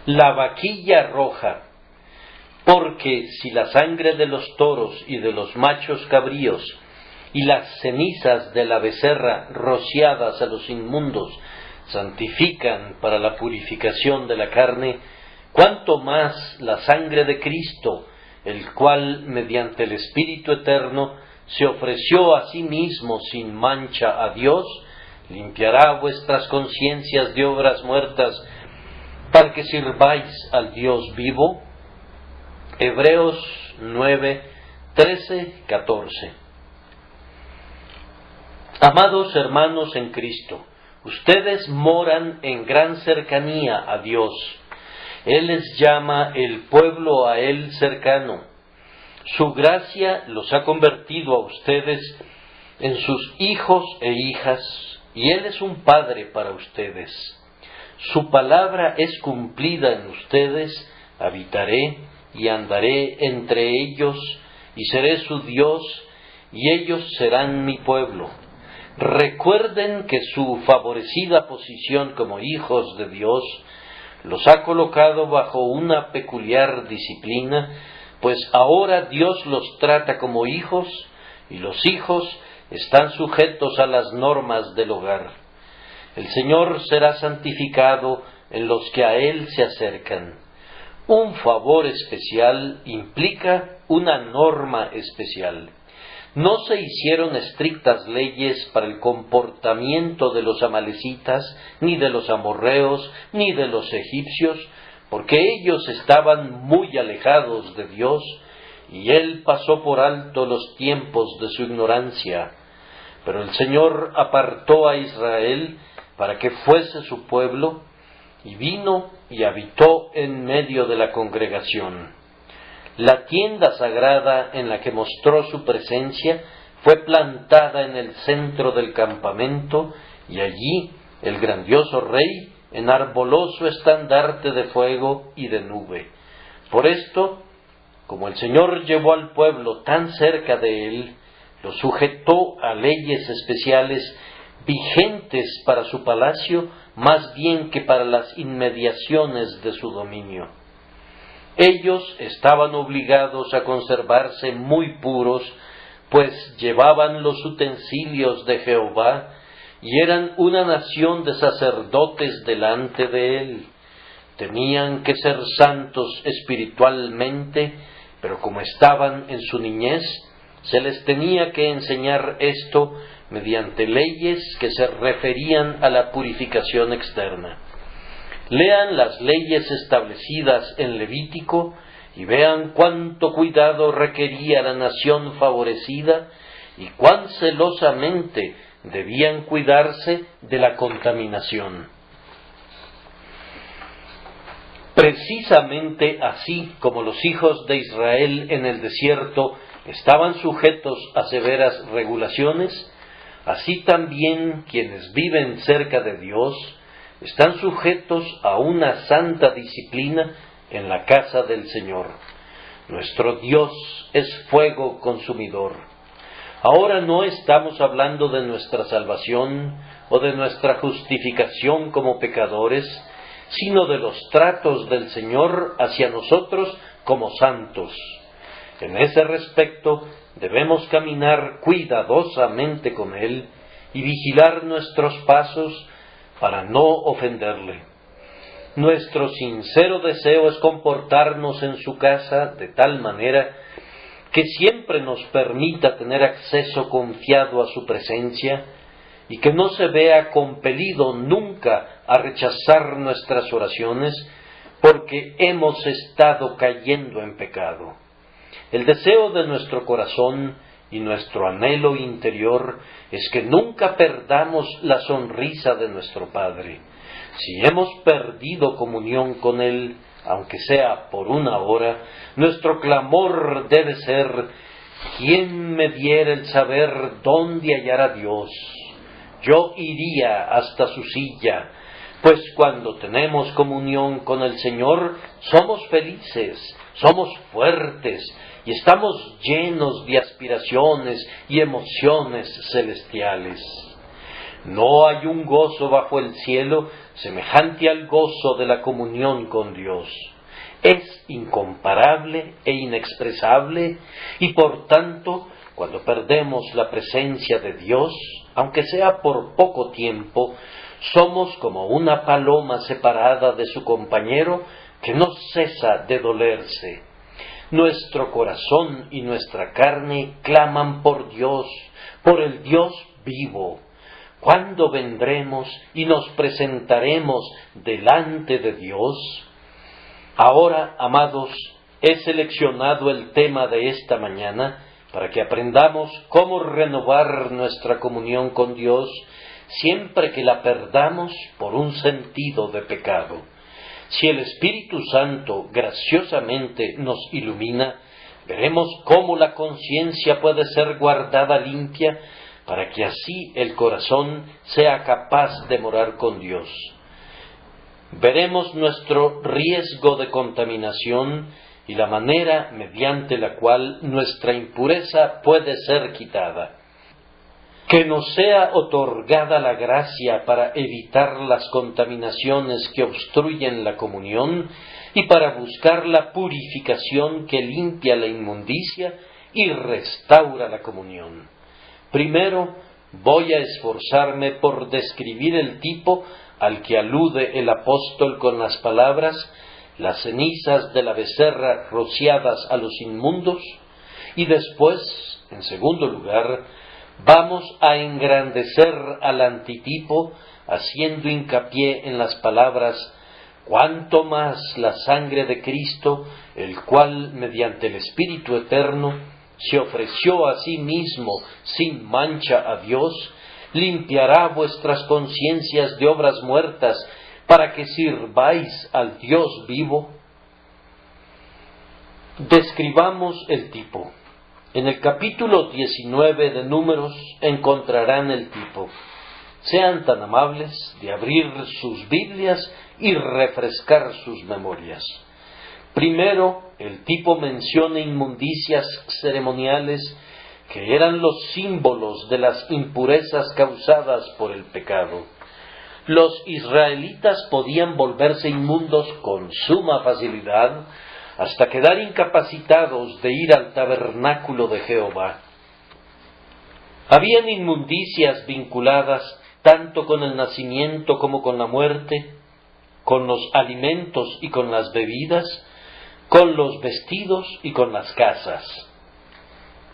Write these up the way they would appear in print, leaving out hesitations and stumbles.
la vaquilla roja, porque si la sangre de los toros y de los machos cabríos y las cenizas de la becerra rociadas a los inmundos santifican para la purificación de la carne, cuánto más la sangre de Cristo, el cual mediante el Espíritu Eterno se ofreció a sí mismo sin mancha a Dios, limpiará vuestras conciencias de obras muertas para que sirváis al Dios vivo. Hebreos 9, 13, 14. Amados hermanos en Cristo, ustedes moran en gran cercanía a Dios. Él les llama el pueblo a Él cercano. Su gracia los ha convertido a ustedes en sus hijos e hijas, y Él es un Padre para ustedes. Su palabra es cumplida en ustedes, habitaré y andaré entre ellos, y seré su Dios, y ellos serán mi pueblo. Recuerden que su favorecida posición como hijos de Dios los ha colocado bajo una peculiar disciplina, pues ahora Dios los trata como hijos, y los hijos están sujetos a las normas del hogar. El Señor será santificado en los que a Él se acercan. Un favor especial implica una norma especial. No se hicieron estrictas leyes para el comportamiento de los amalecitas, ni de los amorreos, ni de los egipcios, porque ellos estaban muy alejados de Dios, y Él pasó por alto los tiempos de su ignorancia. Pero el Señor apartó a Israel para que fuese su pueblo, y vino y habitó en medio de la congregación. La tienda sagrada en la que mostró su presencia fue plantada en el centro del campamento, y allí el grandioso Rey enarboló su estandarte de fuego y de nube. Por esto, como el Señor llevó al pueblo tan cerca de Él, lo sujetó a leyes especiales vigentes para su palacio, más bien que para las inmediaciones de su dominio. Ellos estaban obligados a conservarse muy puros, pues llevaban los utensilios de Jehová, y eran una nación de sacerdotes delante de Él. Tenían que ser santos espiritualmente, pero como estaban en su niñez, se les tenía que enseñar esto mediante leyes que se referían a la purificación externa. Lean las leyes establecidas en Levítico y vean cuánto cuidado requería la nación favorecida y cuán celosamente debían cuidarse de la contaminación. Precisamente así como los hijos de Israel en el desierto estaban sujetos a severas regulaciones, así también quienes viven cerca de Dios están sujetos a una santa disciplina en la casa del Señor. Nuestro Dios es fuego consumidor. Ahora no estamos hablando de nuestra salvación o de nuestra justificación como pecadores, sino de los tratos del Señor hacia nosotros como santos. En ese respecto debemos caminar cuidadosamente con Él y vigilar nuestros pasos para no ofenderle. Nuestro sincero deseo es comportarnos en su casa de tal manera que siempre nos permita tener acceso confiado a su presencia y que no se vea compelido nunca a rechazar nuestras oraciones porque hemos estado cayendo en pecado. El deseo de nuestro corazón y nuestro anhelo interior es que nunca perdamos la sonrisa de nuestro Padre. Si hemos perdido comunión con Él, aunque sea por una hora, nuestro clamor debe ser: ¿quién me diera el saber dónde hallar a Dios? Yo iría hasta su silla, pues cuando tenemos comunión con el Señor, somos felices, somos fuertes, y estamos llenos de aspiraciones y emociones celestiales. No hay un gozo bajo el cielo semejante al gozo de la comunión con Dios. Es incomparable e inexpresable, y por tanto, cuando perdemos la presencia de Dios, aunque sea por poco tiempo, somos como una paloma separada de su compañero que no cesa de dolerse. Nuestro corazón y nuestra carne claman por Dios, por el Dios vivo. ¿Cuándo vendremos y nos presentaremos delante de Dios? Ahora, amados, he seleccionado el tema de esta mañana para que aprendamos cómo renovar nuestra comunión con Dios siempre que la perdamos por un sentido de pecado. Si el Espíritu Santo graciosamente nos ilumina, veremos cómo la conciencia puede ser guardada limpia para que así el corazón sea capaz de morar con Dios. Veremos nuestro riesgo de contaminación y la manera mediante la cual nuestra impureza puede ser quitada. Que nos sea otorgada la gracia para evitar las contaminaciones que obstruyen la comunión y para buscar la purificación que limpia la inmundicia y restaura la comunión. Primero, voy a esforzarme por describir el tipo al que alude el apóstol con las palabras: las cenizas de la becerra rociadas a los inmundos, y después, en segundo lugar, vamos a engrandecer al antitipo, haciendo hincapié en las palabras: cuanto más la sangre de Cristo, el cual, mediante el Espíritu Eterno, se ofreció a sí mismo sin mancha a Dios, limpiará vuestras conciencias de obras muertas, para que sirváis al Dios vivo. Describamos el tipo. En el capítulo 19 de Números encontrarán el tipo. Sean tan amables de abrir sus Biblias y refrescar sus memorias. Primero, el tipo menciona inmundicias ceremoniales que eran los símbolos de las impurezas causadas por el pecado. Los israelitas podían volverse inmundos con suma facilidad hasta quedar incapacitados de ir al tabernáculo de Jehová. Habían inmundicias vinculadas tanto con el nacimiento como con la muerte, con los alimentos y con las bebidas, con los vestidos y con las casas.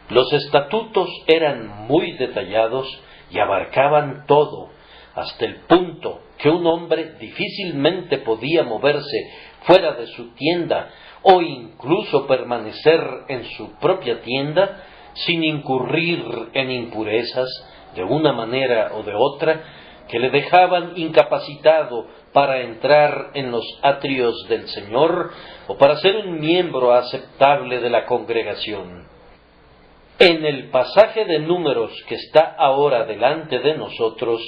Los estatutos eran muy detallados y abarcaban todo, hasta el punto que un hombre difícilmente podía moverse fuera de su tienda o incluso permanecer en su propia tienda sin incurrir en impurezas de una manera o de otra que le dejaban incapacitado para entrar en los atrios del Señor o para ser un miembro aceptable de la congregación. En el pasaje de Números que está ahora delante de nosotros,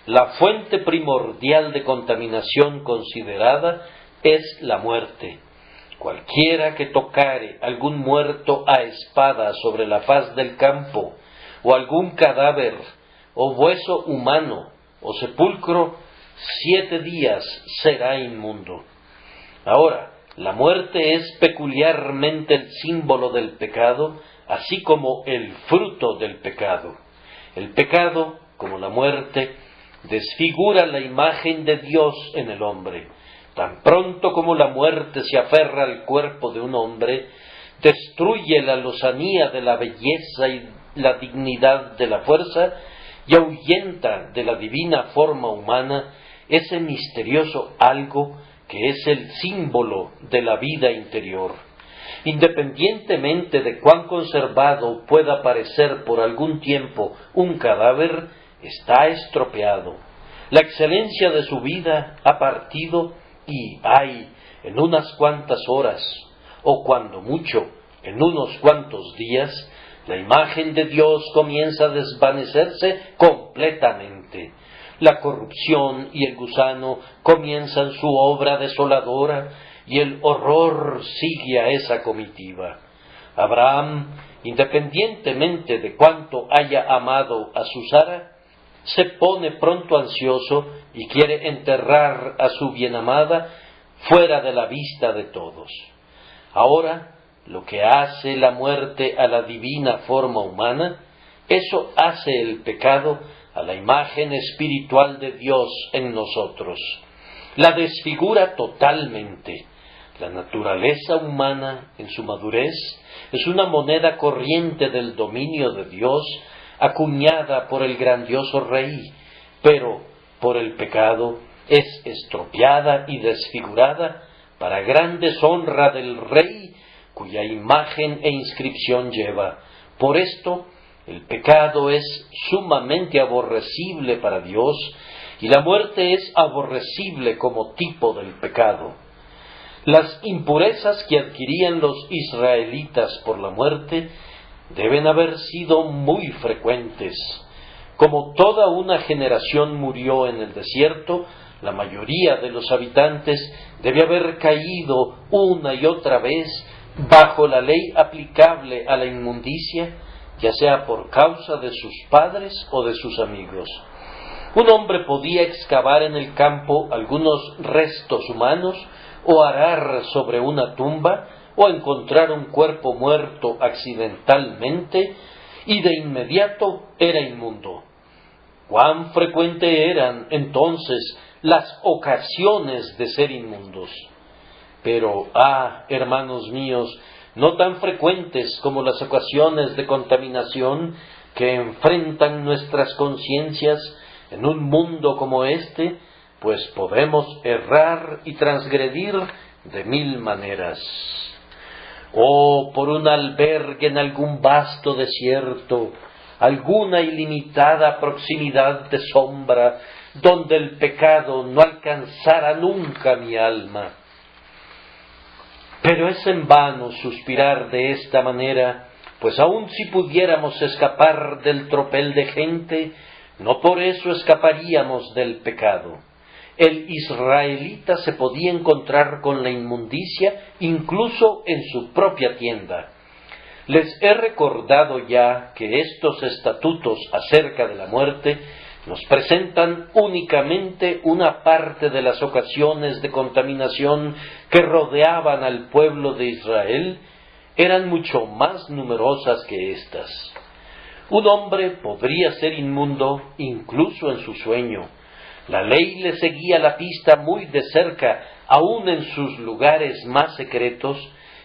la fuente primordial de contaminación considerada es la muerte. Cualquiera que tocare algún muerto a espada sobre la faz del campo, o algún cadáver, o hueso humano, o sepulcro, 7 días será inmundo. Ahora, la muerte es peculiarmente el símbolo del pecado, así como el fruto del pecado. El pecado, como la muerte, desfigura la imagen de Dios en el hombre. Tan pronto como la muerte se aferra al cuerpo de un hombre, destruye la lozanía de la belleza y la dignidad de la fuerza y ahuyenta de la divina forma humana ese misterioso algo que es el símbolo de la vida interior. Independientemente de cuán conservado pueda parecer por algún tiempo un cadáver, está estropeado. La excelencia de su vida ha partido y hay, en unas cuantas horas, o cuando mucho, en unos cuantos días, la imagen de Dios comienza a desvanecerse completamente. La corrupción y el gusano comienzan su obra desoladora y el horror sigue a esa comitiva. Abraham, independientemente de cuánto haya amado a su Sara, se pone pronto ansioso y quiere enterrar a su bienamada fuera de la vista de todos. Ahora, lo que hace la muerte a la divina forma humana, eso hace el pecado a la imagen espiritual de Dios en nosotros. La desfigura totalmente. La naturaleza humana, en su madurez, es una moneda corriente del dominio de Dios, acuñada por el grandioso Rey, pero por el pecado es estropeada y desfigurada para gran deshonra del Rey, cuya imagen e inscripción lleva. Por esto, el pecado es sumamente aborrecible para Dios, y la muerte es aborrecible como tipo del pecado. Las impurezas que adquirían los israelitas por la muerte deben haber sido muy frecuentes. Como toda una generación murió en el desierto, la mayoría de los habitantes debe haber caído una y otra vez bajo la ley aplicable a la inmundicia, ya sea por causa de sus padres o de sus amigos. Un hombre podía excavar en el campo algunos restos humanos, o arar sobre una tumba, o encontrar un cuerpo muerto accidentalmente, y de inmediato era inmundo. ¿Cuán frecuente eran entonces las ocasiones de ser inmundos? Pero, hermanos míos, no tan frecuentes como las ocasiones de contaminación que enfrentan nuestras conciencias en un mundo como este, pues podemos errar y transgredir de mil maneras. Por un albergue en algún vasto desierto, alguna ilimitada proximidad de sombra, donde el pecado no alcanzara nunca mi alma. Pero es en vano suspirar de esta manera, pues aun si pudiéramos escapar del tropel de gente, no por eso escaparíamos del pecado. El israelita se podía encontrar con la inmundicia incluso en su propia tienda. Les he recordado ya que estos estatutos acerca de la muerte nos presentan únicamente una parte de las ocasiones de contaminación que rodeaban al pueblo de Israel. Eran mucho más numerosas que éstas. Un hombre podría ser inmundo incluso en su sueño. La ley le seguía la pista muy de cerca, aun en sus lugares más secretos,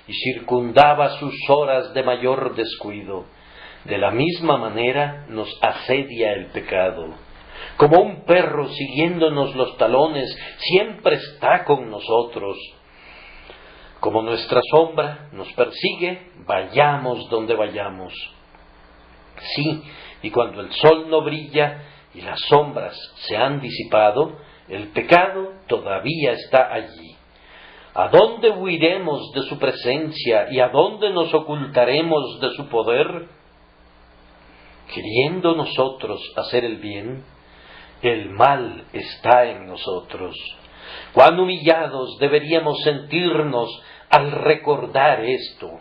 y circundaba sus horas de mayor descuido. De la misma manera nos asedia el pecado. Como un perro siguiéndonos los talones, siempre está con nosotros. Como nuestra sombra nos persigue, vayamos donde vayamos. Sí, y cuando el sol no brilla y las sombras se han disipado, el pecado todavía está allí. ¿A dónde huiremos de su presencia y a dónde nos ocultaremos de su poder? Queriendo nosotros hacer el bien, el mal está en nosotros. Cuán humillados deberíamos sentirnos al recordar esto.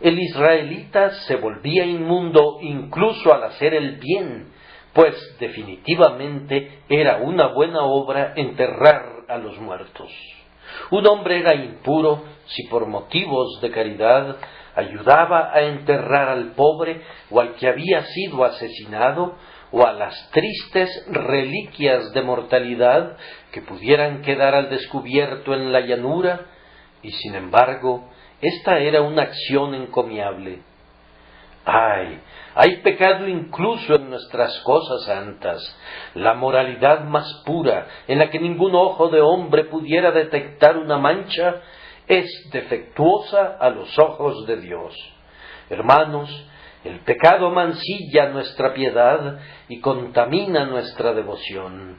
El israelita se volvía inmundo incluso al hacer el bien, pues definitivamente era una buena obra enterrar a los muertos. Un hombre era impuro si por motivos de caridad ayudaba a enterrar al pobre o al que había sido asesinado, o a las tristes reliquias de mortalidad que pudieran quedar al descubierto en la llanura, y sin embargo, esta era una acción encomiable. Hay pecado incluso en nuestras cosas santas, la moralidad más pura, en la que ningún ojo de hombre pudiera detectar una mancha, es defectuosa a los ojos de Dios. Hermanos, el pecado mancilla nuestra piedad y contamina nuestra devoción.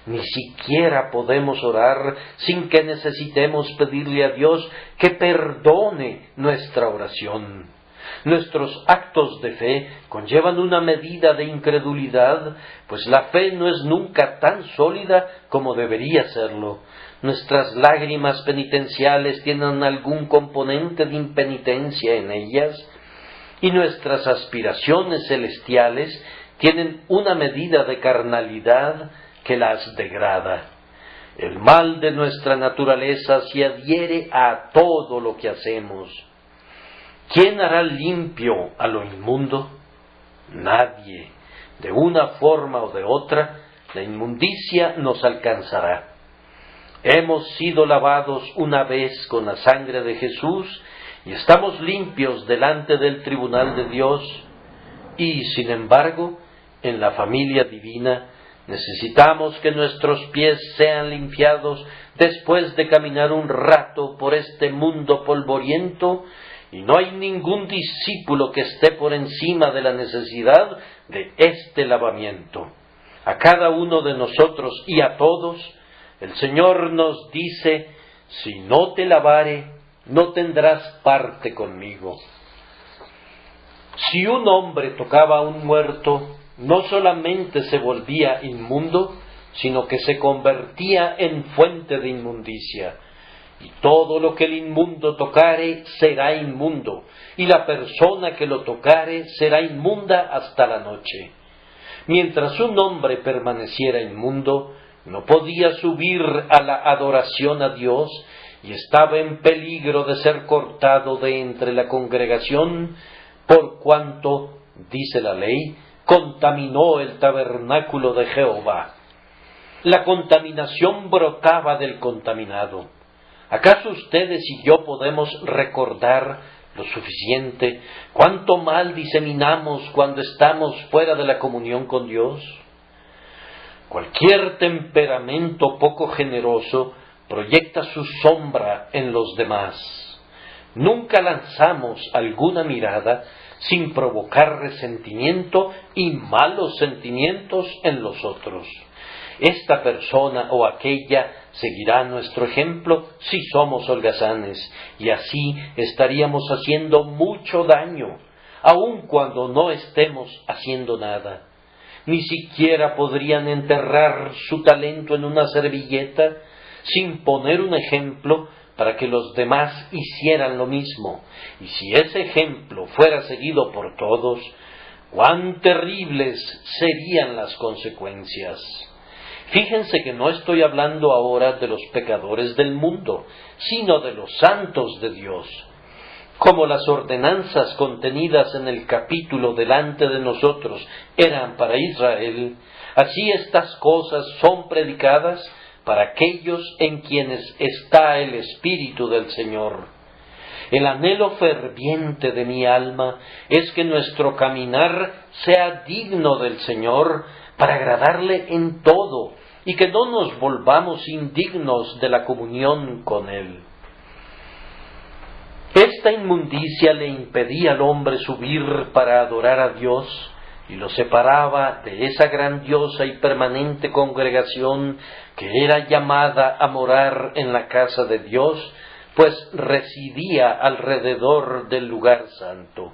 Ni siquiera podemos orar sin que necesitemos pedirle a Dios que perdone nuestra oración. Nuestros actos de fe conllevan una medida de incredulidad, pues la fe no es nunca tan sólida como debería serlo. Nuestras lágrimas penitenciales tienen algún componente de impenitencia en ellas, y nuestras aspiraciones celestiales tienen una medida de carnalidad que las degrada. El mal de nuestra naturaleza se adhiere a todo lo que hacemos. ¿Quién hará limpio a lo inmundo? Nadie. De una forma o de otra, la inmundicia nos alcanzará. Hemos sido lavados una vez con la sangre de Jesús y estamos limpios delante del tribunal de Dios. Y, sin embargo, en la familia divina necesitamos que nuestros pies sean limpiados después de caminar un rato por este mundo polvoriento, y no hay ningún discípulo que esté por encima de la necesidad de este lavamiento. A cada uno de nosotros y a todos, el Señor nos dice: si no te lavare, no tendrás parte conmigo. Si un hombre tocaba a un muerto, no solamente se volvía inmundo, sino que se convertía en fuente de inmundicia. Y todo lo que el inmundo tocare será inmundo, y la persona que lo tocare será inmunda hasta la noche. Mientras un hombre permaneciera inmundo, no podía subir a la adoración a Dios, y estaba en peligro de ser cortado de entre la congregación, por cuanto, dice la ley, contaminó el tabernáculo de Jehová. La contaminación brotaba del contaminado. ¿Acaso ustedes y yo podemos recordar lo suficiente cuánto mal diseminamos cuando estamos fuera de la comunión con Dios? Cualquier temperamento poco generoso proyecta su sombra en los demás. Nunca lanzamos alguna mirada sin provocar resentimiento y malos sentimientos en los otros. Esta persona o aquella seguirá nuestro ejemplo si somos holgazanes, y así estaríamos haciendo mucho daño, aun cuando no estemos haciendo nada. Ni siquiera podrían enterrar su talento en una servilleta sin poner un ejemplo para que los demás hicieran lo mismo. Y si ese ejemplo fuera seguido por todos, cuán terribles serían las consecuencias. Fíjense que no estoy hablando ahora de los pecadores del mundo, sino de los santos de Dios. Como las ordenanzas contenidas en el capítulo delante de nosotros eran para Israel, así estas cosas son predicadas para aquellos en quienes está el Espíritu del Señor. El anhelo ferviente de mi alma es que nuestro caminar sea digno del Señor para agradarle en todo, y que no nos volvamos indignos de la comunión con Él. Esta inmundicia le impedía al hombre subir para adorar a Dios, y lo separaba de esa grandiosa y permanente congregación que era llamada a morar en la casa de Dios, pues residía alrededor del lugar santo.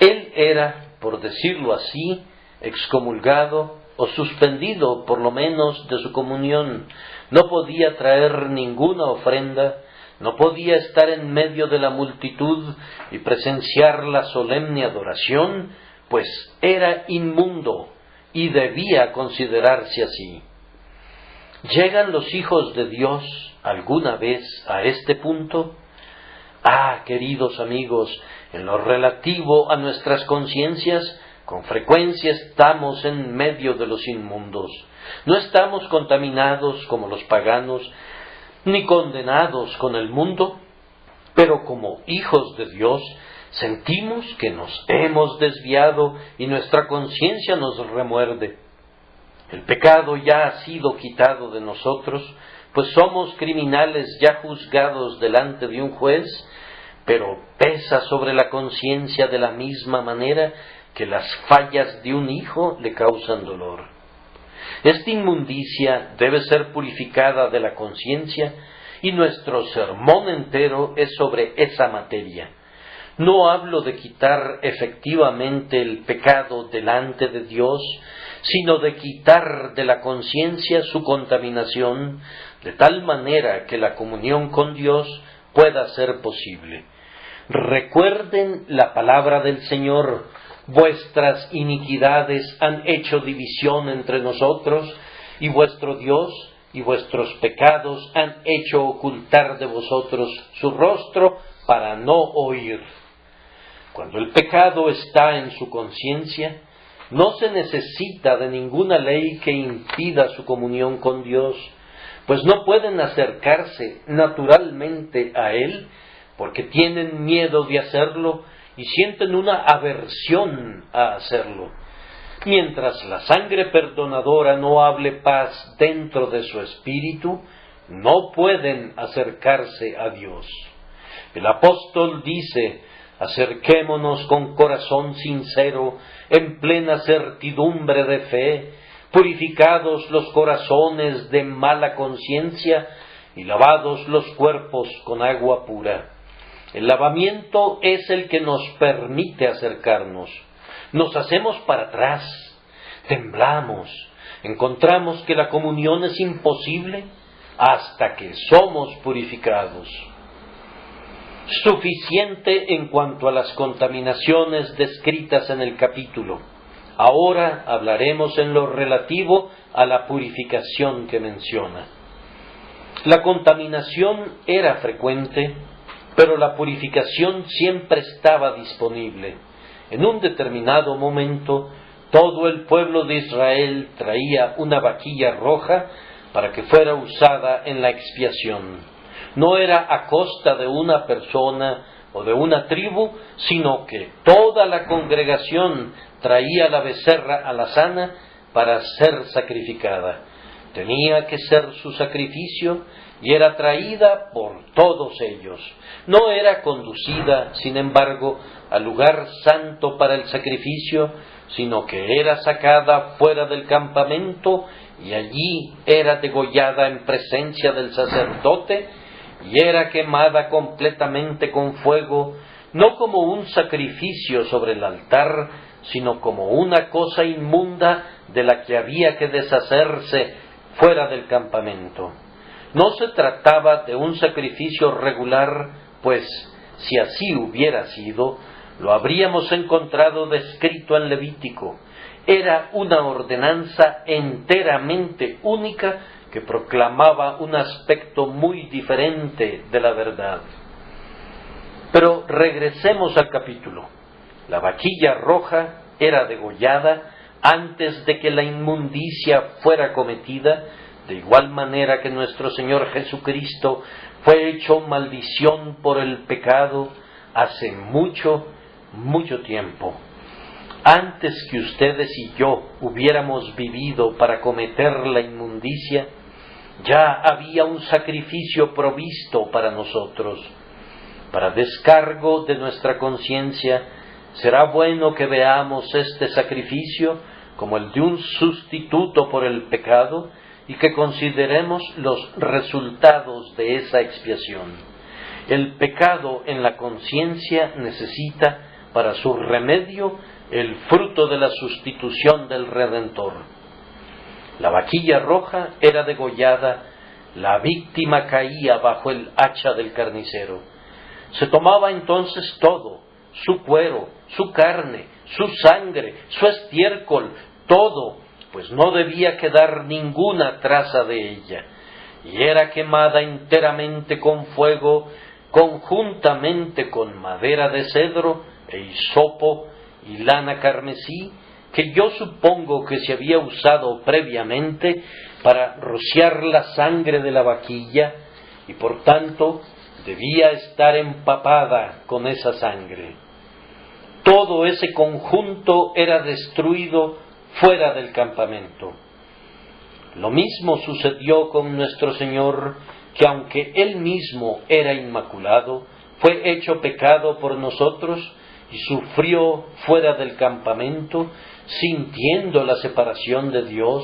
Él era, por decirlo así, excomulgado o suspendido por lo menos de su comunión. No podía traer ninguna ofrenda, no podía estar en medio de la multitud y presenciar la solemne adoración, pues era inmundo y debía considerarse así. ¿Llegan los hijos de Dios alguna vez a este punto? Ah, queridos amigos, en lo relativo a nuestras conciencias, con frecuencia estamos en medio de los inmundos. No estamos contaminados como los paganos, ni condenados con el mundo, pero como hijos de Dios sentimos que nos hemos desviado y nuestra conciencia nos remuerde. El pecado ya ha sido quitado de nosotros, pues somos criminales ya juzgados delante de un juez, pero pesa sobre la conciencia de la misma manera que las fallas de un hijo le causan dolor. Esta inmundicia debe ser purificada de la conciencia, y nuestro sermón entero es sobre esa materia. No hablo de quitar efectivamente el pecado delante de Dios, sino de quitar de la conciencia su contaminación, de tal manera que la comunión con Dios pueda ser posible. Recuerden la palabra del Señor: Vuestras iniquidades han hecho división entre nosotros, y vuestro Dios y vuestros pecados han hecho ocultar de vosotros su rostro para no oír. Cuando el pecado está en su conciencia, no se necesita de ninguna ley que impida su comunión con Dios, pues no pueden acercarse naturalmente a Él, porque tienen miedo de hacerlo y sienten una aversión a hacerlo. Mientras la sangre perdonadora no hable paz dentro de su espíritu, no pueden acercarse a Dios. El apóstol dice: acerquémonos con corazón sincero, en plena certidumbre de fe, purificados los corazones de mala conciencia y lavados los cuerpos con agua pura. El lavamiento es el que nos permite acercarnos. Nos hacemos para atrás, temblamos, encontramos que la comunión es imposible hasta que somos purificados. Suficiente en cuanto a las contaminaciones descritas en el capítulo. Ahora hablaremos en lo relativo a la purificación que menciona. La contaminación era frecuente, pero la purificación siempre estaba disponible. En un determinado momento, todo el pueblo de Israel traía una vaquilla roja para que fuera usada en la expiación. No era a costa de una persona o de una tribu, sino que toda la congregación traía la becerra alazana para ser sacrificada. Tenía que ser su sacrificio y era traída por todos ellos. No era conducida, sin embargo, al lugar santo para el sacrificio, sino que era sacada fuera del campamento y allí era degollada en presencia del sacerdote y era quemada completamente con fuego, no como un sacrificio sobre el altar, sino como una cosa inmunda de la que había que deshacerse fuera del campamento. No se trataba de un sacrificio regular, pues si así hubiera sido, lo habríamos encontrado descrito en Levítico. Era una ordenanza enteramente única que proclamaba un aspecto muy diferente de la verdad. Pero regresemos al capítulo. La vaquilla roja era degollada antes de que la inmundicia fuera cometida, de igual manera que nuestro Señor Jesucristo fue hecho maldición por el pecado hace mucho, mucho tiempo. Antes que ustedes y yo hubiéramos vivido para cometer la inmundicia, ya había un sacrificio provisto para nosotros. Para descargo de nuestra conciencia, será bueno que veamos este sacrificio como el de un sustituto por el pecado y que consideremos los resultados de esa expiación. El pecado en la conciencia necesita para su remedio el fruto de la sustitución del Redentor. La vaquilla roja era degollada, la víctima caía bajo el hacha del carnicero. Se tomaba entonces todo, su cuero, su carne, su sangre, su estiércol, todo, pues no debía quedar ninguna traza de ella, y era quemada enteramente con fuego, conjuntamente con madera de cedro e hisopo y lana carmesí, que yo supongo que se había usado previamente para rociar la sangre de la vaquilla, y por tanto debía estar empapada con esa sangre. Todo ese conjunto era destruido fuera del campamento. Lo mismo sucedió con nuestro Señor, que aunque Él mismo era inmaculado, fue hecho pecado por nosotros y sufrió fuera del campamento, sintiendo la separación de Dios,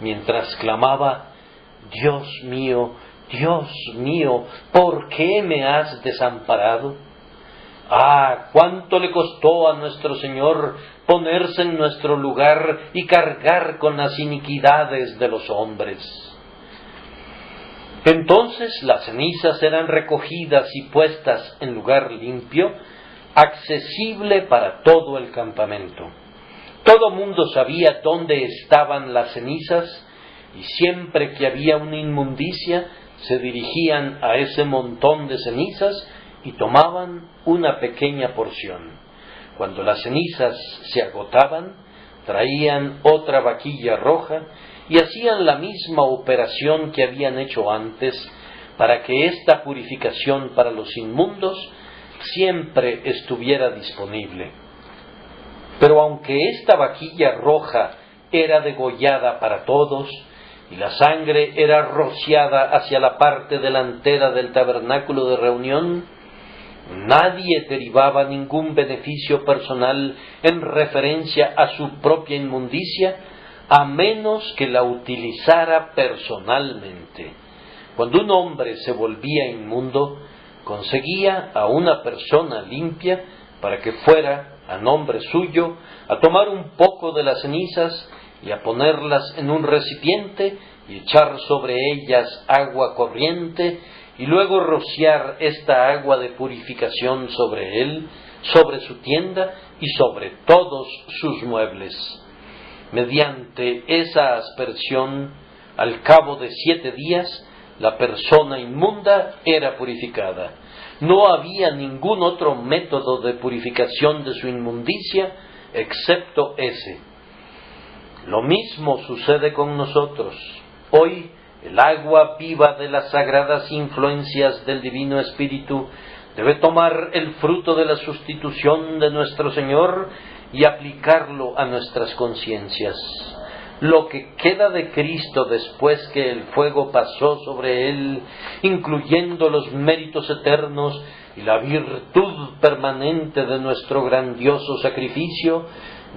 mientras clamaba: Dios mío, ¿por qué me has desamparado? ¡Ah, cuánto le costó a nuestro Señor ponerse en nuestro lugar y cargar con las iniquidades de los hombres! Entonces las cenizas eran recogidas y puestas en lugar limpio, accesible para todo el campamento. Todo mundo sabía dónde estaban las cenizas, y siempre que había una inmundicia, se dirigían a ese montón de cenizas y tomaban una pequeña porción. Cuando las cenizas se agotaban, traían otra vaquilla roja y hacían la misma operación que habían hecho antes, para que esta purificación para los inmundos siempre estuviera disponible. Pero aunque esta vaquilla roja era degollada para todos, y la sangre era rociada hacia la parte delantera del tabernáculo de reunión, nadie derivaba ningún beneficio personal en referencia a su propia inmundicia, a menos que la utilizara personalmente. Cuando un hombre se volvía inmundo, conseguía a una persona limpia para que fuera, a nombre suyo, a tomar un poco de las cenizas y a ponerlas en un recipiente y echar sobre ellas agua corriente y luego rociar esta agua de purificación sobre él, sobre su tienda y sobre todos sus muebles. Mediante esa aspersión, al cabo de 7 días, la persona inmunda era purificada. No había ningún otro método de purificación de su inmundicia excepto ese. Lo mismo sucede con nosotros. Hoy, el agua viva de las sagradas influencias del Divino Espíritu debe tomar el fruto de la sustitución de nuestro Señor y aplicarlo a nuestras conciencias. Lo que queda de Cristo después que el fuego pasó sobre Él, incluyendo los méritos eternos y la virtud permanente de nuestro grandioso sacrificio,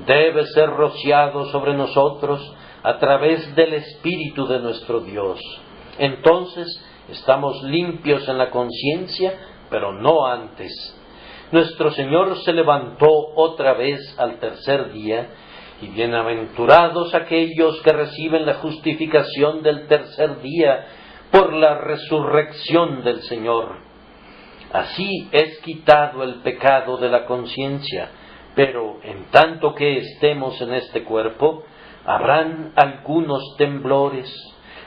debe ser rociado sobre nosotros a través del Espíritu de nuestro Dios. Entonces estamos limpios en la conciencia, pero no antes. Nuestro Señor se levantó otra vez al tercer día, y bienaventurados aquellos que reciben la justificación del tercer día por la resurrección del Señor. Así es quitado el pecado de la conciencia, pero en tanto que estemos en este cuerpo, habrán algunos temblores,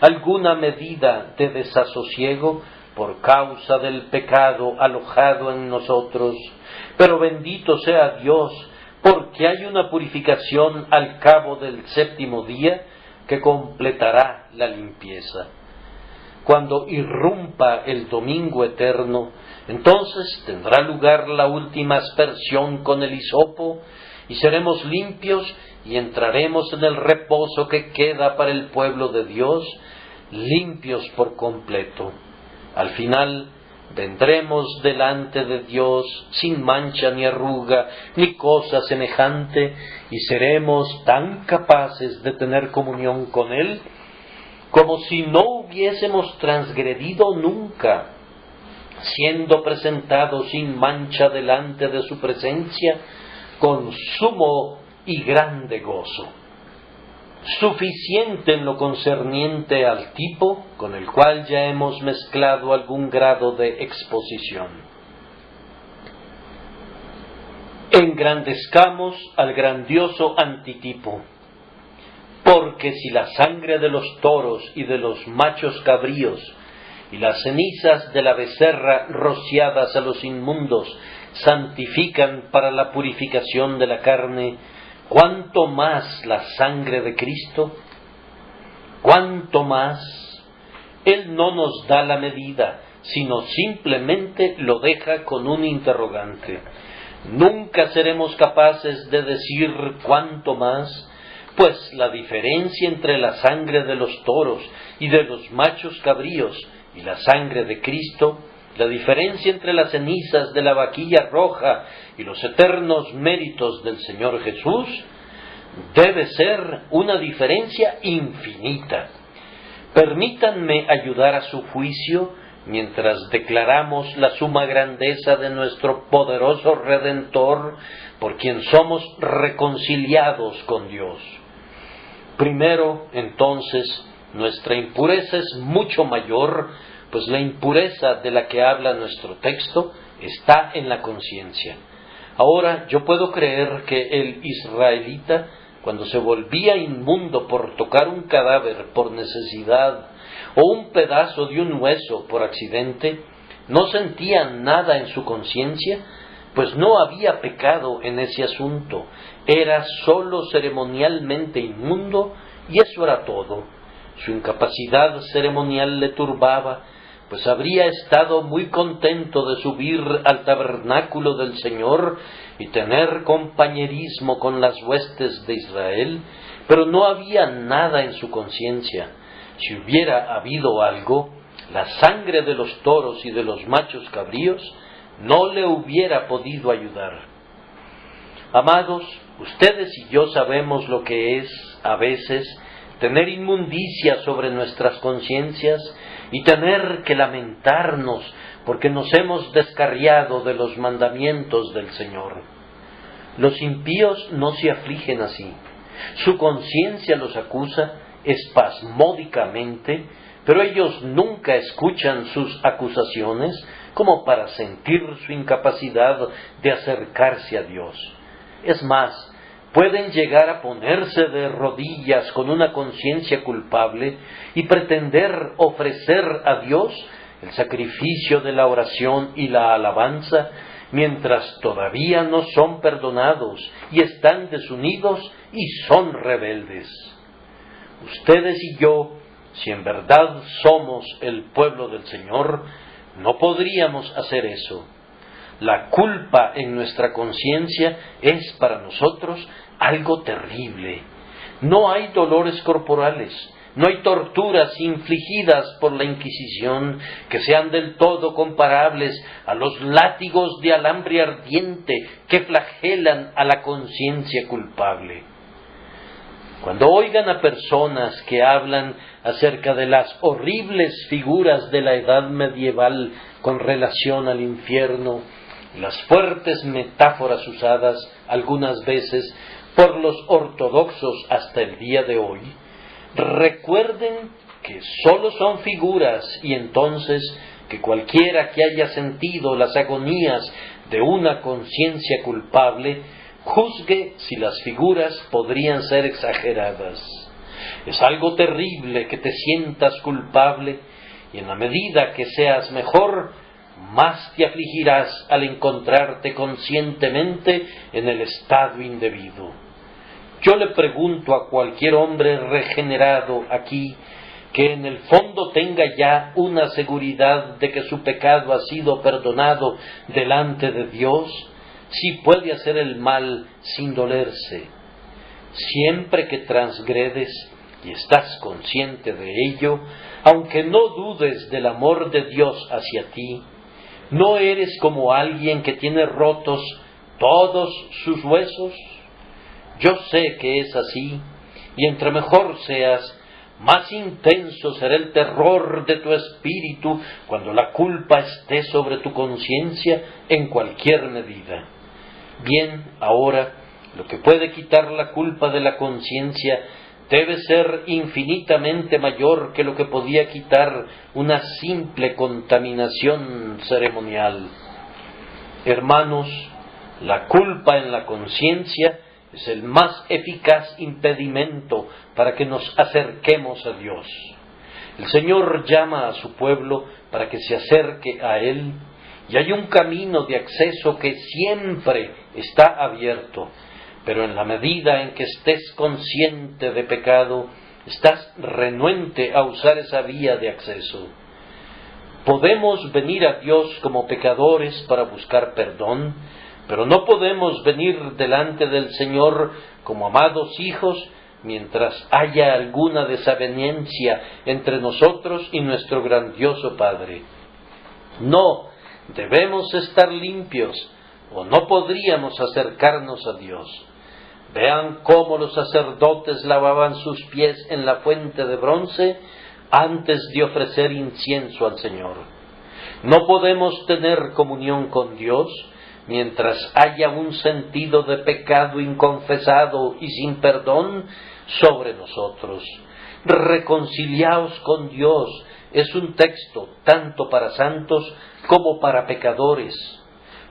alguna medida de desasosiego por causa del pecado alojado en nosotros. Pero bendito sea Dios, porque hay una purificación al cabo del 7º día que completará la limpieza. Cuando irrumpa el domingo eterno, entonces tendrá lugar la última aspersión con el hisopo, y seremos limpios y entraremos en el reposo que queda para el pueblo de Dios, limpios por completo. Al final vendremos delante de Dios sin mancha ni arruga ni cosa semejante, y seremos tan capaces de tener comunión con Él como si no hubiésemos transgredido nunca, siendo presentados sin mancha delante de su presencia con sumo y grande gozo. Suficiente en lo concerniente al tipo, con el cual ya hemos mezclado algún grado de exposición. Engrandezcamos al grandioso antitipo, porque si la sangre de los toros y de los machos cabríos y las cenizas de la becerra rociadas a los inmundos santifican para la purificación de la carne, ¿cuánto más la sangre de Cristo? ¿Cuánto más? Él no nos da la medida, sino simplemente lo deja con un interrogante. Nunca seremos capaces de decir cuánto más, pues la diferencia entre la sangre de los toros y de los machos cabríos y la sangre de Cristo, la diferencia entre las cenizas de la vaquilla roja y los eternos méritos del Señor Jesús, debe ser una diferencia infinita. Permítanme ayudar a su juicio mientras declaramos la suma grandeza de nuestro poderoso Redentor, por quien somos reconciliados con Dios. Primero, entonces, nuestra impureza es mucho mayor, pues la impureza de la que habla nuestro texto está en la conciencia. Ahora yo puedo creer que el israelita, cuando se volvía inmundo por tocar un cadáver por necesidad o un pedazo de un hueso por accidente, no sentía nada en su conciencia, pues no había pecado en ese asunto, era sólo ceremonialmente inmundo y eso era todo. Su incapacidad ceremonial le turbaba, pues habría estado muy contento de subir al tabernáculo del Señor y tener compañerismo con las huestes de Israel, pero no había nada en su conciencia. Si hubiera habido algo, la sangre de los toros y de los machos cabríos no le hubiera podido ayudar. Amados, ustedes y yo sabemos lo que es, a veces, tener inmundicia sobre nuestras conciencias y tener que lamentarnos porque nos hemos descarriado de los mandamientos del Señor. Los impíos no se afligen así. Su conciencia los acusa espasmódicamente, pero ellos nunca escuchan sus acusaciones como para sentir su incapacidad de acercarse a Dios. Es más, pueden llegar a ponerse de rodillas con una conciencia culpable y pretender ofrecer a Dios el sacrificio de la oración y la alabanza, mientras todavía no son perdonados y están desunidos y son rebeldes. Ustedes y yo, si en verdad somos el pueblo del Señor, no podríamos hacer eso. La culpa en nuestra conciencia es para nosotros algo terrible. No hay dolores corporales, no hay torturas infligidas por la Inquisición que sean del todo comparables a los látigos de alambre ardiente que flagelan a la conciencia culpable. Cuando oigan a personas que hablan acerca de las horribles figuras de la edad medieval con relación al infierno, las fuertes metáforas usadas algunas veces por los ortodoxos hasta el día de hoy, recuerden que sólo son figuras y entonces que cualquiera que haya sentido las agonías de una conciencia culpable juzgue si las figuras podrían ser exageradas. Es algo terrible que te sientas culpable y en la medida que seas mejor, más te afligirás al encontrarte conscientemente en el estado indebido. Yo le pregunto a cualquier hombre regenerado aquí, que en el fondo tenga ya una seguridad de que su pecado ha sido perdonado delante de Dios, si puede hacer el mal sin dolerse. Siempre que transgredes y estás consciente de ello, aunque no dudes del amor de Dios hacia ti, ¿no eres como alguien que tiene rotos todos sus huesos? Yo sé que es así, y entre mejor seas, más intenso será el terror de tu espíritu cuando la culpa esté sobre tu conciencia en cualquier medida. Bien, ahora, lo que puede quitar la culpa de la conciencia debe ser infinitamente mayor que lo que podía quitar una simple contaminación ceremonial. Hermanos, la culpa en la conciencia es el más eficaz impedimento para que nos acerquemos a Dios. El Señor llama a su pueblo para que se acerque a Él, y hay un camino de acceso que siempre está abierto, pero en la medida en que estés consciente de pecado, estás renuente a usar esa vía de acceso. Podemos venir a Dios como pecadores para buscar perdón, pero no podemos venir delante del Señor como amados hijos mientras haya alguna desaveniencia entre nosotros y nuestro grandioso Padre. No, debemos estar limpios o no podríamos acercarnos a Dios. Vean cómo los sacerdotes lavaban sus pies en la fuente de bronce antes de ofrecer incienso al Señor. No podemos tener comunión con Dios mientras haya un sentido de pecado inconfesado y sin perdón sobre nosotros. Reconciliaos con Dios es un texto tanto para santos como para pecadores.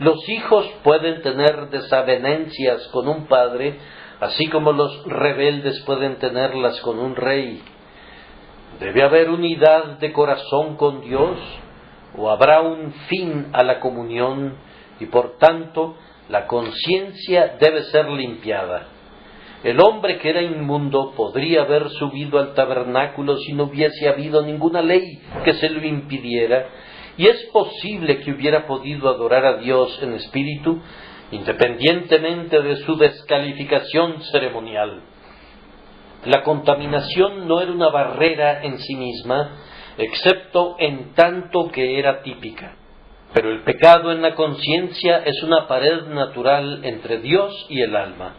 Los hijos pueden tener desavenencias con un padre, así como los rebeldes pueden tenerlas con un rey. ¿Debe haber unidad de corazón con Dios o habrá un fin a la comunión y por tanto la conciencia debe ser limpiada? El hombre que era inmundo podría haber subido al tabernáculo si no hubiese habido ninguna ley que se lo impidiera, y es posible que hubiera podido adorar a Dios en espíritu, independientemente de su descalificación ceremonial. La contaminación no era una barrera en sí misma, excepto en tanto que era típica. Pero el pecado en la conciencia es una pared natural entre Dios y el alma.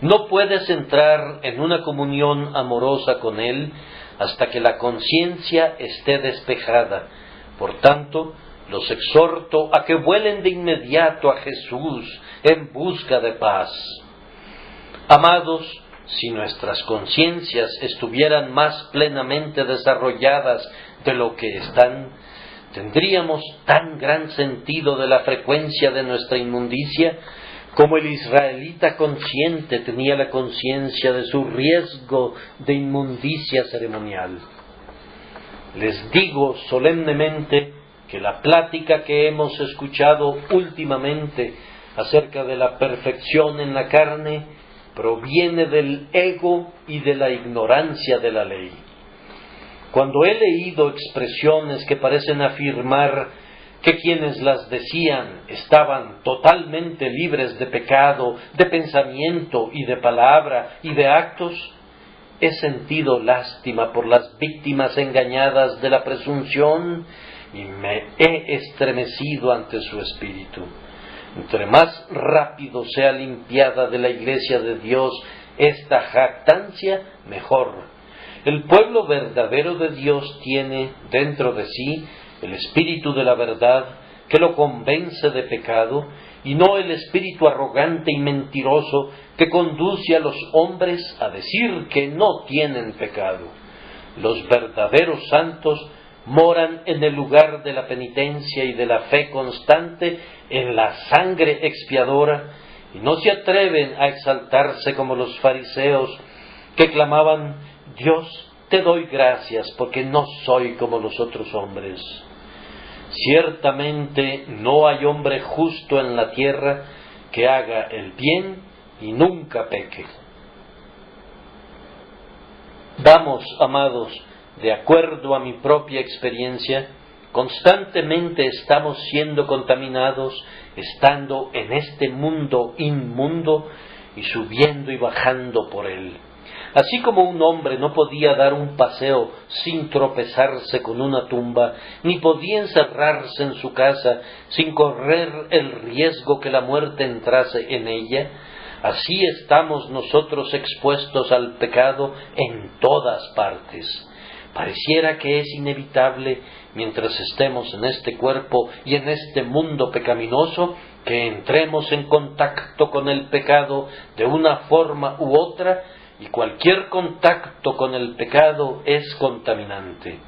No puedes entrar en una comunión amorosa con Él hasta que la conciencia esté despejada. Por tanto, los exhorto a que vuelen de inmediato a Jesús en busca de paz. Amados, si nuestras conciencias estuvieran más plenamente desarrolladas de lo que están, tendríamos tan gran sentido de la frecuencia de nuestra inmundicia como el israelita consciente tenía la conciencia de su riesgo de inmundicia ceremonial. Les digo solemnemente que la plática que hemos escuchado últimamente acerca de la perfección en la carne proviene del ego y de la ignorancia de la ley. Cuando he leído expresiones que parecen afirmar que quienes las decían estaban totalmente libres de pecado, de pensamiento y de palabra y de actos, he sentido lástima por las víctimas engañadas de la presunción y me he estremecido ante su espíritu. Entre más rápido sea limpiada de la Iglesia de Dios esta jactancia, mejor. El pueblo verdadero de Dios tiene dentro de sí el espíritu de la verdad que lo convence de pecado y no el espíritu arrogante y mentiroso que conduce a los hombres a decir que no tienen pecado. Los verdaderos santos moran en el lugar de la penitencia y de la fe constante en la sangre expiadora y no se atreven a exaltarse como los fariseos que clamaban: Dios, te doy gracias porque no soy como los otros hombres. Ciertamente no hay hombre justo en la tierra que haga el bien y nunca peque. Vamos, amados, de acuerdo a mi propia experiencia, constantemente estamos siendo contaminados, estando en este mundo inmundo y subiendo y bajando por él. Así como un hombre no podía dar un paseo sin tropezarse con una tumba, ni podía encerrarse en su casa sin correr el riesgo que la muerte entrase en ella, así estamos nosotros expuestos al pecado en todas partes. Pareciera que es inevitable, mientras estemos en este cuerpo y en este mundo pecaminoso, que entremos en contacto con el pecado de una forma u otra, y cualquier contacto con el pecado es contaminante.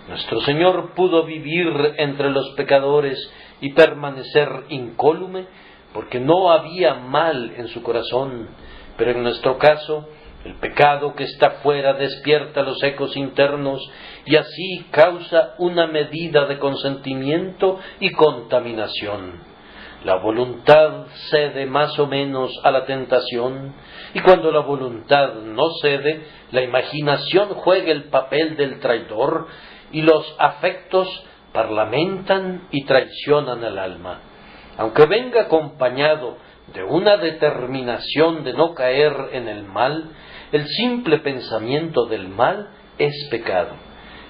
Nuestro Señor pudo vivir entre los pecadores y permanecer incólume porque no había mal en su corazón, pero en nuestro caso, el pecado que está fuera despierta los ecos internos y así causa una medida de consentimiento y contaminación. La voluntad cede más o menos a la tentación, y cuando la voluntad no cede, la imaginación juega el papel del traidor, y los afectos parlamentan y traicionan al alma. Aunque venga acompañado de una determinación de no caer en el mal, el simple pensamiento del mal es pecado.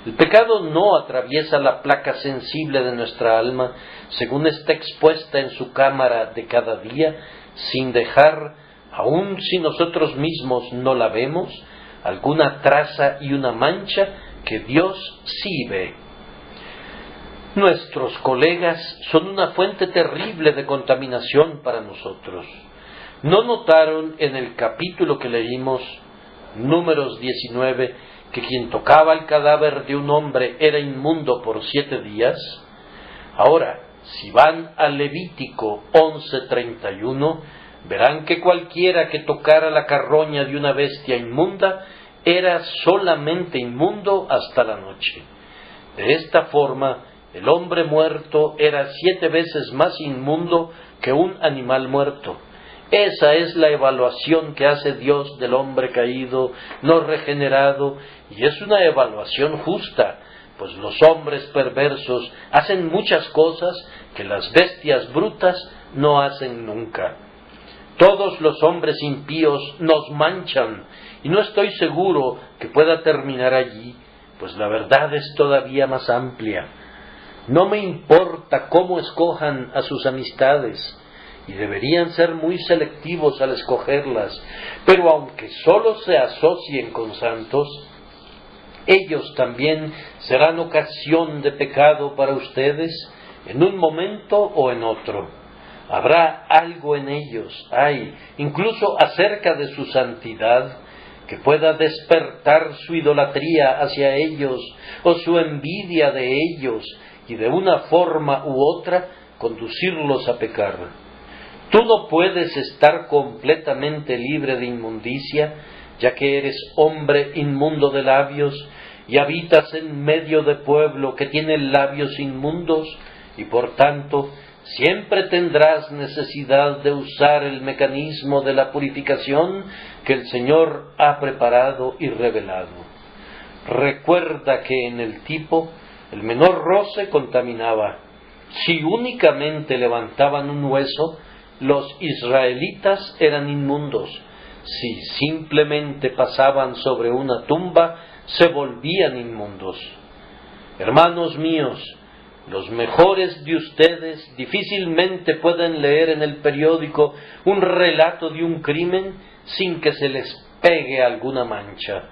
El pecado no atraviesa la placa sensible de nuestra alma, según está expuesta en su cámara de cada día, sin dejar, aun si nosotros mismos no la vemos, alguna traza y una mancha que Dios sí ve. Nuestros colegas son una fuente terrible de contaminación para nosotros. ¿No notaron en el capítulo que leímos, Números 19, que quien tocaba el cadáver de un hombre era inmundo por 7 días? Ahora, Si van al Levítico 11:31, verán que cualquiera que tocara la carroña de una bestia inmunda era solamente inmundo hasta la noche. De esta forma, el hombre muerto era 7 veces más inmundo que un animal muerto. Esa es la evaluación que hace Dios del hombre caído, no regenerado, y es una evaluación justa, pues los hombres perversos hacen muchas cosas que las bestias brutas no hacen nunca. Todos los hombres impíos nos manchan, y no estoy seguro que pueda terminar allí, pues la verdad es todavía más amplia. No me importa cómo escojan a sus amistades, y deberían ser muy selectivos al escogerlas, pero aunque solo se asocien con santos, ellos también serán ocasión de pecado para ustedes en un momento o en otro. Habrá algo en ellos, incluso acerca de su santidad, que pueda despertar su idolatría hacia ellos o su envidia de ellos y de una forma u otra conducirlos a pecar. Tú no puedes estar completamente libre de inmundicia, ya que eres hombre inmundo de labios y habitas en medio de pueblo que tiene labios inmundos, y por tanto siempre tendrás necesidad de usar el mecanismo de la purificación que el Señor ha preparado y revelado. Recuerda que en el tipo el menor roce contaminaba. Si únicamente levantaban un hueso, los israelitas eran inmundos. Si simplemente pasaban sobre una tumba, se volvían inmundos. Hermanos míos, los mejores de ustedes difícilmente pueden leer en el periódico un relato de un crimen sin que se les pegue alguna mancha.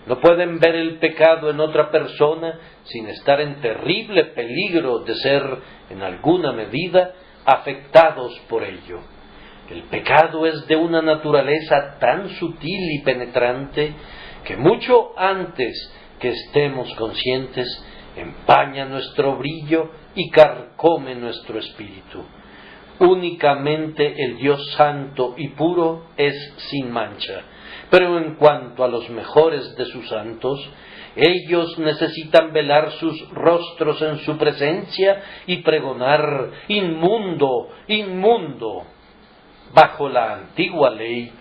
No pueden ver el pecado en otra persona sin estar en terrible peligro de ser, en alguna medida, afectados por ello. El pecado es de una naturaleza tan sutil y penetrante que mucho antes que estemos conscientes empaña nuestro brillo y carcome nuestro espíritu. Únicamente el Dios santo y puro es sin mancha, pero en cuanto a los mejores de sus santos, ellos necesitan velar sus rostros en su presencia y pregonar: inmundo, inmundo. Bajo la antigua ley,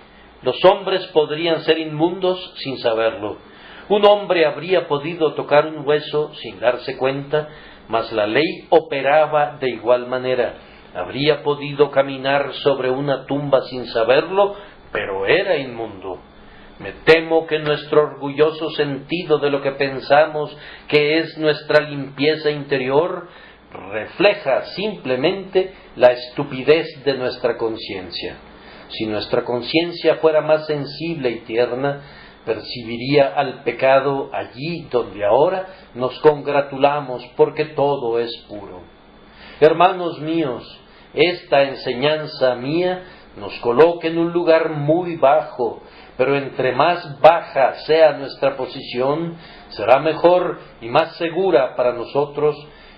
los hombres podrían ser inmundos sin saberlo. Un hombre habría podido tocar un hueso sin darse cuenta, mas la ley operaba de igual manera. Habría podido caminar sobre una tumba sin saberlo, pero era inmundo. Me temo que nuestro orgulloso sentido de lo que pensamos que es nuestra limpieza interior refleja simplemente la estupidez de nuestra conciencia. Si nuestra conciencia fuera más sensible y tierna, percibiría al pecado allí donde ahora nos congratulamos porque todo es puro. Hermanos míos, esta enseñanza mía nos coloca en un lugar muy bajo, pero entre más baja sea nuestra posición, será mejor y más segura para nosotros,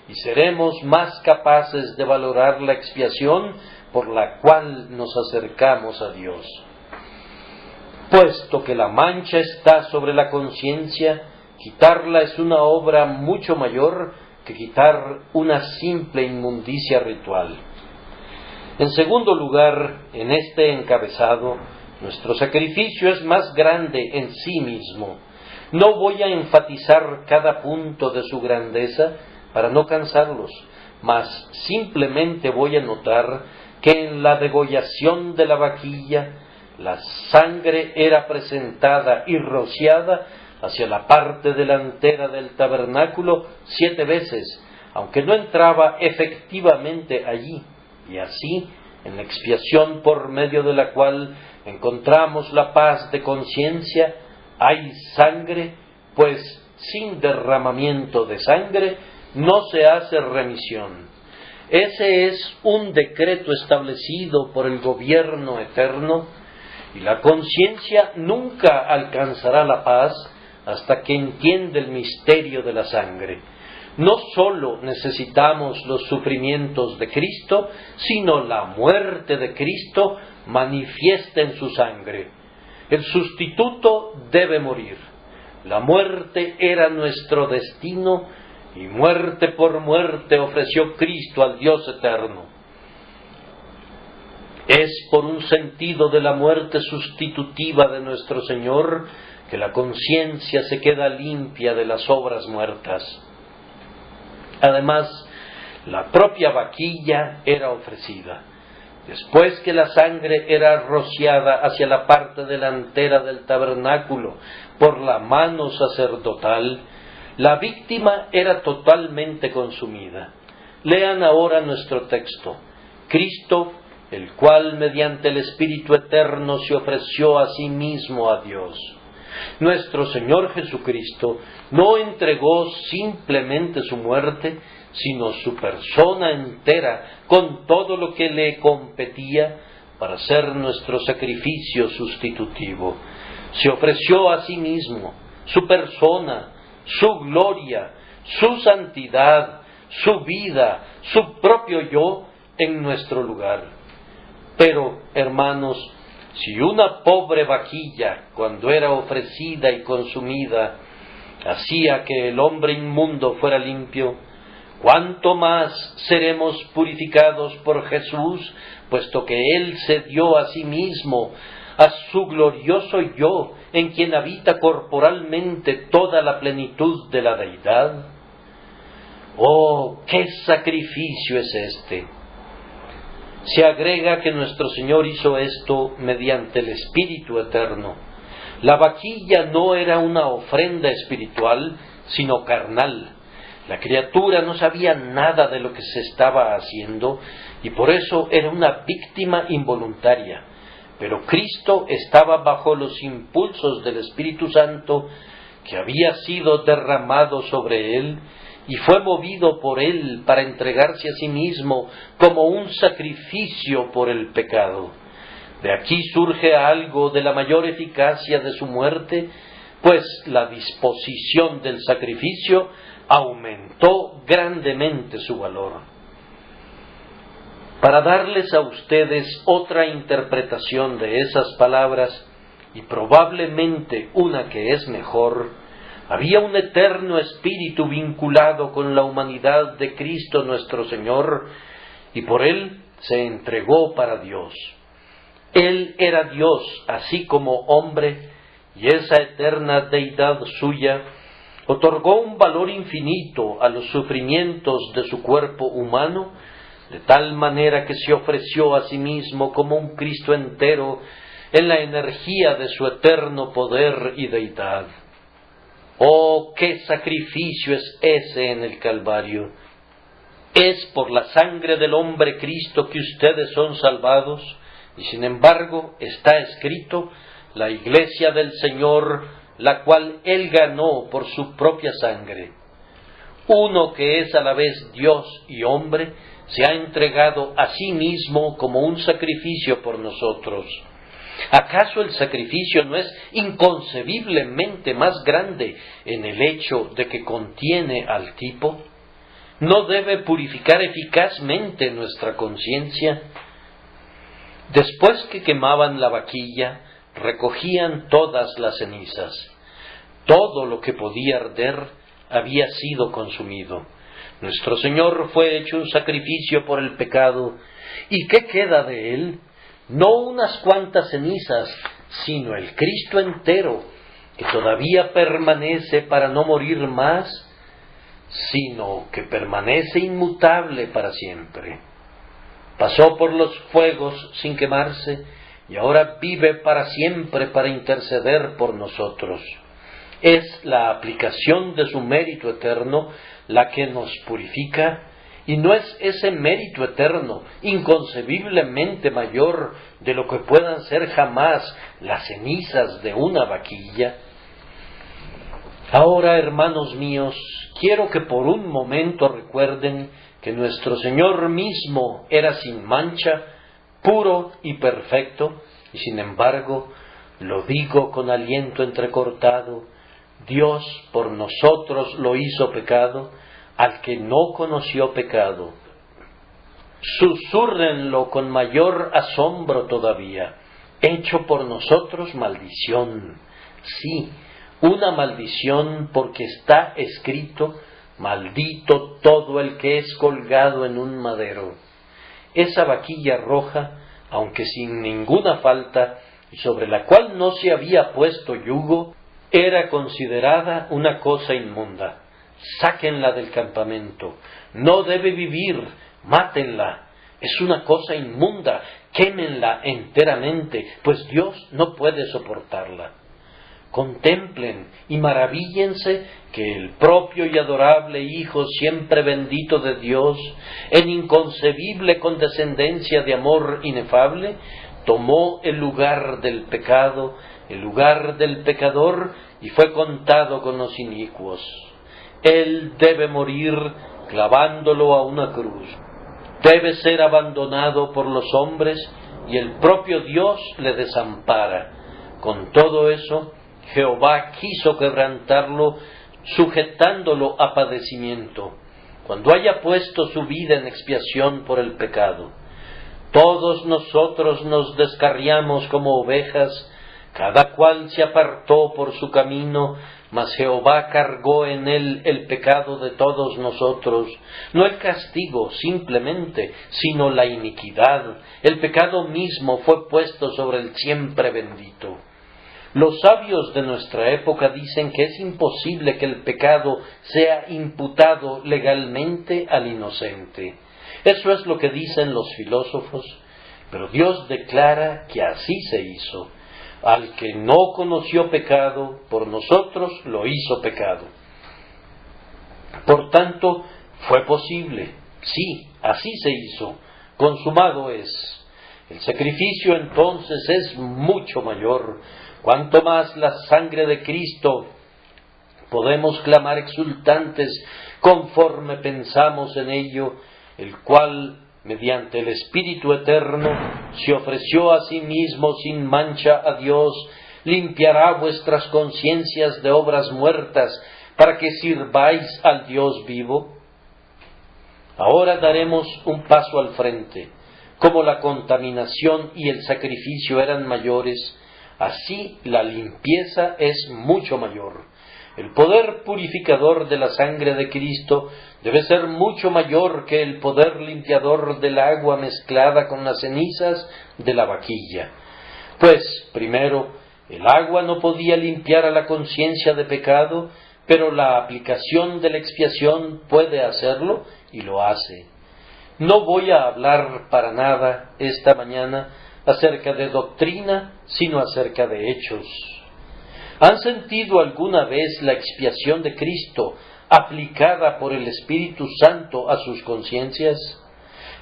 y seremos más capaces de valorar la expiación por la cual nos acercamos a Dios. Puesto que la mancha está sobre la conciencia, quitarla es una obra mucho mayor que quitar una simple inmundicia ritual. En segundo lugar, en este encabezado, nuestro sacrificio es más grande en sí mismo. No voy a enfatizar cada punto de su grandeza para no cansarlos, mas simplemente voy a notar que en la degollación de la vaquilla, la sangre era presentada y rociada hacia la parte delantera del tabernáculo 7 veces, aunque no entraba efectivamente allí, y así, en la expiación por medio de la cual encontramos la paz de conciencia, hay sangre, pues sin derramamiento de sangre no se hace remisión. Ese es un decreto establecido por el gobierno eterno, y la conciencia nunca alcanzará la paz hasta que entienda el misterio de la sangre. No sólo necesitamos los sufrimientos de Cristo, sino la muerte de Cristo manifiesta en su sangre. El sustituto debe morir. La muerte era nuestro destino, y muerte por muerte ofreció Cristo al Dios eterno. Es por un sentido de la muerte sustitutiva de nuestro Señor que la conciencia se queda limpia de las obras muertas. Además, la propia vaquilla era ofrecida. Después que la sangre era rociada hacia la parte delantera del tabernáculo por la mano sacerdotal, la víctima era totalmente consumida. Lean ahora nuestro texto. Cristo, el cual mediante el Espíritu Eterno se ofreció a sí mismo a Dios. Nuestro Señor Jesucristo no entregó simplemente su muerte, sino su persona entera, con todo lo que le competía, para ser nuestro sacrificio sustitutivo. Se ofreció a sí mismo, su persona, su gloria, su santidad, su vida, su propio yo en nuestro lugar. Pero, hermanos, si una pobre vajilla, cuando era ofrecida y consumida, hacía que el hombre inmundo fuera limpio, ¿cuánto más seremos purificados por Jesús, puesto que Él se dio a sí mismo, a su glorioso yo, en quien habita corporalmente toda la plenitud de la deidad? ¡Oh, qué sacrificio es este! Se agrega que nuestro Señor hizo esto mediante el Espíritu Eterno. La vaquilla no era una ofrenda espiritual, sino carnal. La criatura no sabía nada de lo que se estaba haciendo y por eso era una víctima involuntaria. Pero Cristo estaba bajo los impulsos del Espíritu Santo que había sido derramado sobre él y fue movido por él para entregarse a sí mismo como un sacrificio por el pecado. De aquí surge algo de la mayor eficacia de su muerte, pues la disposición del sacrificio aumentó grandemente su valor. Para darles a ustedes otra interpretación de esas palabras, y probablemente una que es mejor, había un eterno espíritu vinculado con la humanidad de Cristo nuestro Señor, y por él se entregó para Dios. Él era Dios, así como hombre, y esa eterna deidad suya otorgó un valor infinito a los sufrimientos de su cuerpo humano, de tal manera que se ofreció a sí mismo como un Cristo entero en la energía de su eterno poder y deidad. ¡Oh, qué sacrificio es ese en el Calvario! Es por la sangre del hombre Cristo que ustedes son salvados, y sin embargo está escrito, la iglesia del Señor, la cual Él ganó por su propia sangre. Uno que es a la vez Dios y hombre, se ha entregado a sí mismo como un sacrificio por nosotros. ¿Acaso el sacrificio no es inconcebiblemente más grande en el hecho de que contiene al tipo? ¿No debe purificar eficazmente nuestra conciencia? Después que quemaban la vaquilla, recogían todas las cenizas. Todo lo que podía arder había sido consumido. Nuestro Señor fue hecho un sacrificio por el pecado. ¿Y qué queda de Él? No unas cuantas cenizas, sino el Cristo entero, que todavía permanece para no morir más, sino que permanece inmutable para siempre. Pasó por los fuegos sin quemarse, y ahora vive para siempre para interceder por nosotros. Es la aplicación de su mérito eterno la que nos purifica, y no es ese mérito eterno inconcebiblemente mayor de lo que puedan ser jamás las cenizas de una vaquilla. Ahora, hermanos míos, quiero que por un momento recuerden que nuestro Señor mismo era sin mancha, puro y perfecto, y sin embargo, lo digo con aliento entrecortado, Dios por nosotros lo hizo pecado, al que no conoció pecado. Susúrrenlo con mayor asombro todavía, hecho por nosotros maldición. Sí, una maldición, porque está escrito: maldito todo el que es colgado en un madero. Esa vaquilla roja, aunque sin ninguna falta, y sobre la cual no se había puesto yugo, era considerada una cosa inmunda. Sáquenla del campamento, no debe vivir, mátenla, es una cosa inmunda, quémenla enteramente, pues Dios no puede soportarla. Contemplen y maravíllense que el propio y adorable Hijo siempre bendito de Dios, en inconcebible condescendencia de amor inefable, tomó el lugar del pecado, el lugar del pecador, y fue contado con los inicuos. Él debe morir clavándolo a una cruz. Debe ser abandonado por los hombres, y el propio Dios le desampara. Con todo eso, Jehová quiso quebrantarlo, sujetándolo a padecimiento, cuando haya puesto su vida en expiación por el pecado. Todos nosotros nos descarriamos como ovejas, cada cual se apartó por su camino, mas Jehová cargó en él el pecado de todos nosotros, no el castigo simplemente, sino la iniquidad. El pecado mismo fue puesto sobre el siempre bendito. Los sabios de nuestra época dicen que es imposible que el pecado sea imputado legalmente al inocente. Eso es lo que dicen los filósofos, pero Dios declara que así se hizo. Al que no conoció pecado, por nosotros lo hizo pecado. Por tanto, fue posible. Sí, así se hizo. Consumado es. El sacrificio entonces es mucho mayor. Cuanto más la sangre de Cristo, podemos clamar exultantes conforme pensamos en ello, el cual, mediante el Espíritu Eterno, se ofreció a sí mismo sin mancha a Dios, limpiará vuestras conciencias de obras muertas, para que sirváis al Dios vivo. Ahora daremos un paso al frente. Como la contaminación y el sacrificio eran mayores, así la limpieza es mucho mayor. El poder purificador de la sangre de Cristo debe ser mucho mayor que el poder limpiador del agua mezclada con las cenizas de la vaquilla. Pues, primero, el agua no podía limpiar a la conciencia de pecado, pero la aplicación de la expiación puede hacerlo y lo hace. No voy a hablar para nada esta mañana acerca de doctrina, sino acerca de hechos. ¿Han sentido alguna vez la expiación de Cristo aplicada por el Espíritu Santo a sus conciencias?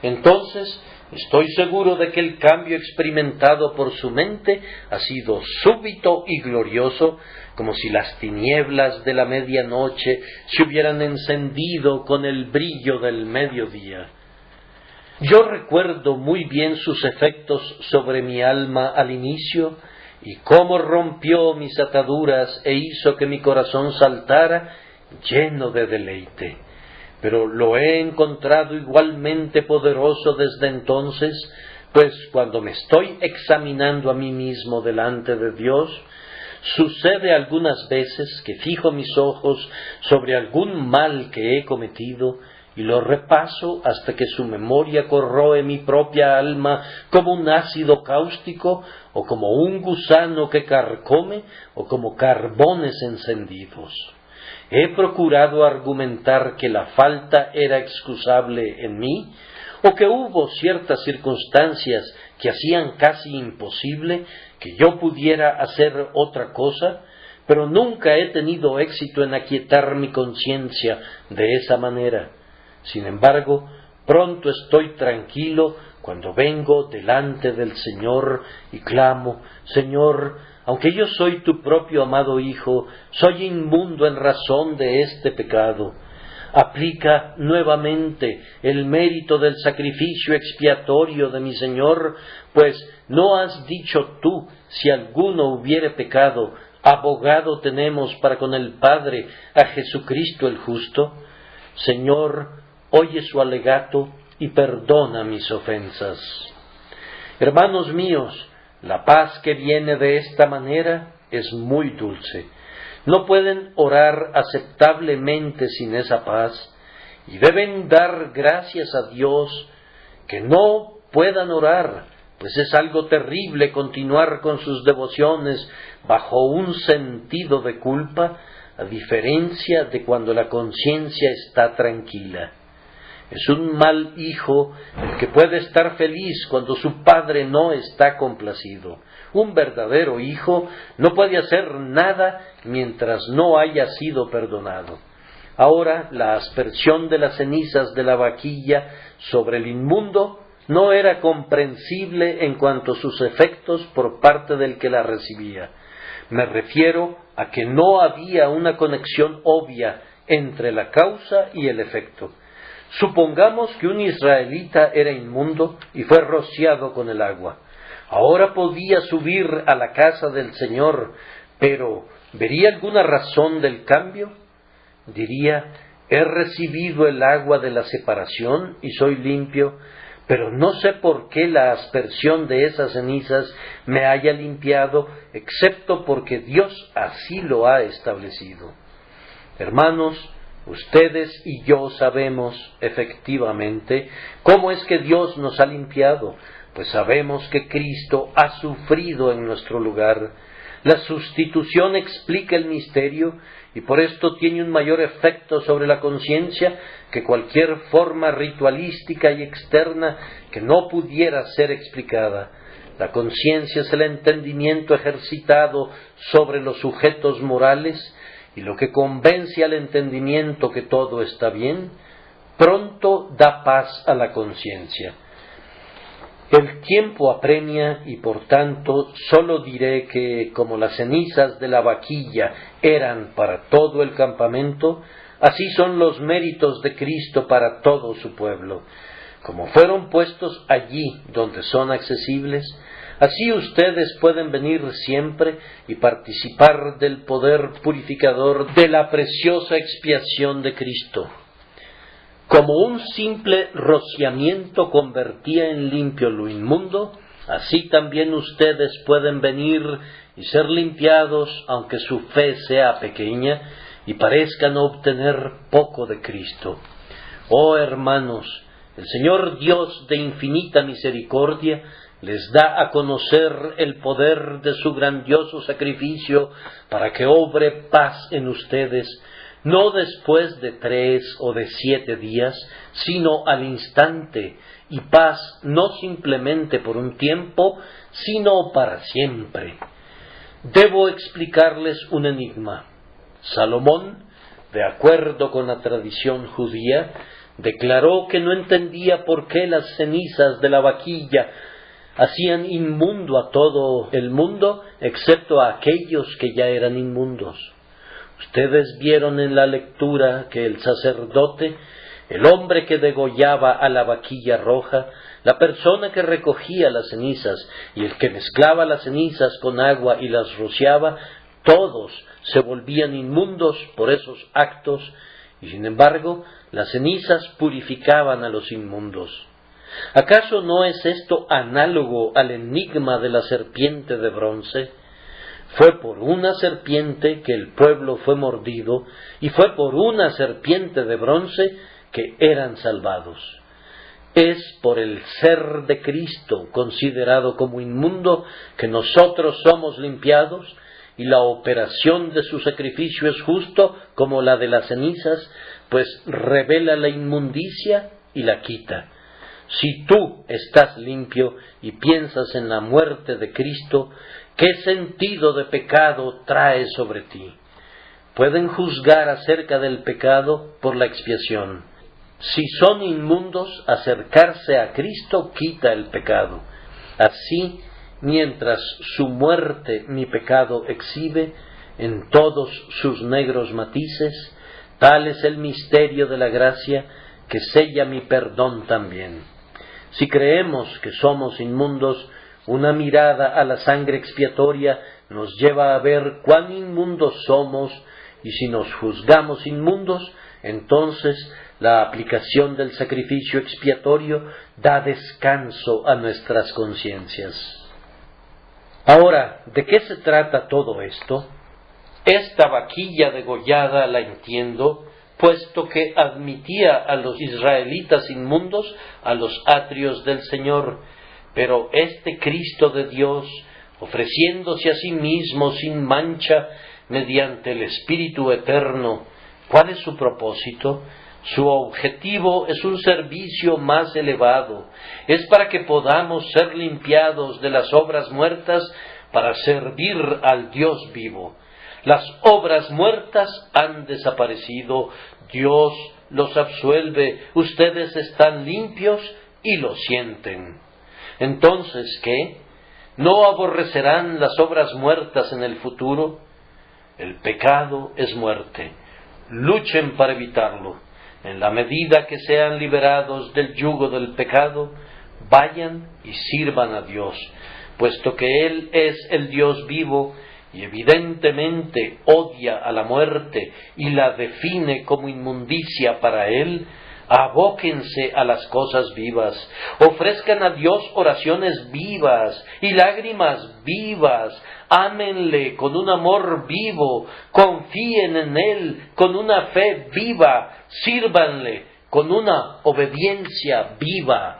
Entonces, estoy seguro de que el cambio experimentado por su mente ha sido súbito y glorioso, como si las tinieblas de la medianoche se hubieran encendido con el brillo del mediodía. Yo recuerdo muy bien sus efectos sobre mi alma al inicio, y cómo rompió mis ataduras e hizo que mi corazón saltara lleno de deleite. Pero lo he encontrado igualmente poderoso desde entonces, pues cuando me estoy examinando a mí mismo delante de Dios, sucede algunas veces que fijo mis ojos sobre algún mal que he cometido y lo repaso hasta que su memoria corroe mi propia alma como un ácido cáustico, o como un gusano que carcome, o como carbones encendidos. He procurado argumentar que la falta era excusable en mí, o que hubo ciertas circunstancias que hacían casi imposible que yo pudiera hacer otra cosa, pero nunca he tenido éxito en aquietar mi conciencia de esa manera. Sin embargo, pronto estoy tranquilo cuando vengo delante del Señor y clamo: Señor, aunque yo soy tu propio amado Hijo, soy inmundo en razón de este pecado. Aplica nuevamente el mérito del sacrificio expiatorio de mi Señor, pues ¿no has dicho tú, si alguno hubiere pecado, abogado tenemos para con el Padre, a Jesucristo el justo? Señor, oye su alegato y perdona mis ofensas. Hermanos míos, la paz que viene de esta manera es muy dulce. No pueden orar aceptablemente sin esa paz, y deben dar gracias a Dios que no puedan orar, pues es algo terrible continuar con sus devociones bajo un sentido de culpa, a diferencia de cuando la conciencia está tranquila. Es un mal hijo el que puede estar feliz cuando su padre no está complacido. Un verdadero hijo no puede hacer nada mientras no haya sido perdonado. Ahora, la aspersión de las cenizas de la vaquilla sobre el inmundo no era comprensible en cuanto a sus efectos por parte del que la recibía. Me refiero a que no había una conexión obvia entre la causa y el efecto. Supongamos que un israelita era inmundo y fue rociado con el agua. Ahora podía subir a la casa del Señor, pero ¿vería alguna razón del cambio? Diría, he recibido el agua de la separación y soy limpio, pero no sé por qué la aspersión de esas cenizas me haya limpiado, excepto porque Dios así lo ha establecido. Hermanos, ustedes y yo sabemos efectivamente cómo es que Dios nos ha limpiado, pues sabemos que Cristo ha sufrido en nuestro lugar. La sustitución explica el misterio y por esto tiene un mayor efecto sobre la conciencia que cualquier forma ritualística y externa que no pudiera ser explicada. La conciencia es el entendimiento ejercitado sobre los sujetos morales, y lo que convence al entendimiento que todo está bien, pronto da paz a la conciencia. El tiempo apremia y por tanto sólo diré que, como las cenizas de la vaquilla eran para todo el campamento, así son los méritos de Cristo para todo su pueblo. Como fueron puestos allí donde son accesibles, así ustedes pueden venir siempre y participar del poder purificador de la preciosa expiación de Cristo. Como un simple rociamiento convertía en limpio lo inmundo, así también ustedes pueden venir y ser limpiados, aunque su fe sea pequeña y parezcan obtener poco de Cristo. Oh hermanos, el Señor Dios de infinita misericordia les da a conocer el poder de su grandioso sacrificio para que obre paz en ustedes, no después de 3 o de 7 días, sino al instante, y paz no simplemente por un tiempo, sino para siempre. Debo explicarles un enigma. Salomón, de acuerdo con la tradición judía, declaró que no entendía por qué las cenizas de la vaquilla hacían inmundo a todo el mundo, excepto a aquellos que ya eran inmundos. Ustedes vieron en la lectura que el sacerdote, el hombre que degollaba a la vaquilla roja, la persona que recogía las cenizas y el que mezclaba las cenizas con agua y las rociaba, todos se volvían inmundos por esos actos, y sin embargo las cenizas purificaban a los inmundos. ¿Acaso no es esto análogo al enigma de la serpiente de bronce? Fue por una serpiente que el pueblo fue mordido, y fue por una serpiente de bronce que eran salvados. Es por el ser de Cristo, considerado como inmundo, que nosotros somos limpiados, y la operación de su sacrificio es justo como la de las cenizas, pues revela la inmundicia y la quita. Si tú estás limpio y piensas en la muerte de Cristo, ¿qué sentido de pecado trae sobre ti? Pueden juzgar acerca del pecado por la expiación. Si son inmundos, acercarse a Cristo quita el pecado. Así, mientras su muerte mi pecado exhibe en todos sus negros matices, tal es el misterio de la gracia que sella mi perdón también. Si creemos que somos inmundos, una mirada a la sangre expiatoria nos lleva a ver cuán inmundos somos, y si nos juzgamos inmundos, entonces la aplicación del sacrificio expiatorio da descanso a nuestras conciencias. Ahora, ¿de qué se trata todo esto? Esta vaquilla degollada la entiendo, puesto que admitía a los israelitas inmundos a los atrios del Señor, pero este Cristo de Dios, ofreciéndose a sí mismo sin mancha mediante el Espíritu Eterno, ¿cuál es su propósito? Su objetivo es un servicio más elevado, es para que podamos ser limpiados de las obras muertas para servir al Dios vivo. Las obras muertas han desaparecido, Dios los absuelve, ustedes están limpios y lo sienten. Entonces, ¿qué? ¿No aborrecerán las obras muertas en el futuro? El pecado es muerte. Luchen para evitarlo. En la medida que sean liberados del yugo del pecado, vayan y sirvan a Dios, puesto que Él es el Dios vivo y evidentemente odia a la muerte y la define como inmundicia para Él. Abóquense a las cosas vivas, ofrezcan a Dios oraciones vivas y lágrimas vivas, ámenle con un amor vivo, confíen en Él con una fe viva, sírvanle con una obediencia viva.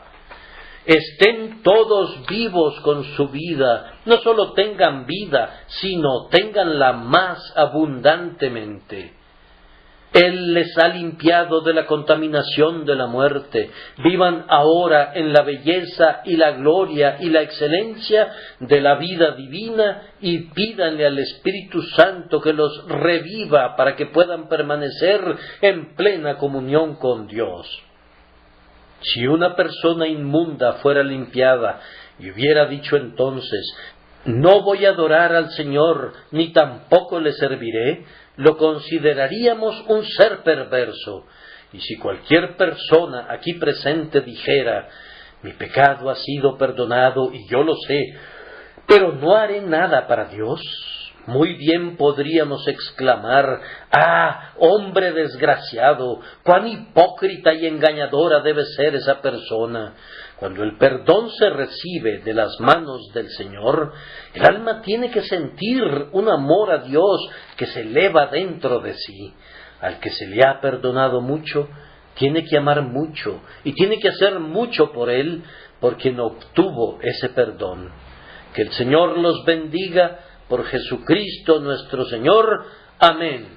Estén todos vivos con su vida, no solo tengan vida, sino tenganla más abundantemente. Él les ha limpiado de la contaminación de la muerte. Vivan ahora en la belleza y la gloria y la excelencia de la vida divina y pídanle al Espíritu Santo que los reviva para que puedan permanecer en plena comunión con Dios. Si una persona inmunda fuera limpiada y hubiera dicho entonces, no voy a adorar al Señor, ni tampoco le serviré, lo consideraríamos un ser perverso. Y si cualquier persona aquí presente dijera, mi pecado ha sido perdonado y yo lo sé, pero no haré nada para Dios, muy bien podríamos exclamar, ¡ah, hombre desgraciado! ¡Cuán hipócrita y engañadora debe ser esa persona! Cuando el perdón se recibe de las manos del Señor, el alma tiene que sentir un amor a Dios que se eleva dentro de sí. Al que se le ha perdonado mucho, tiene que amar mucho y tiene que hacer mucho por él, porque no obtuvo ese perdón. Que el Señor los bendiga por Jesucristo nuestro Señor. Amén.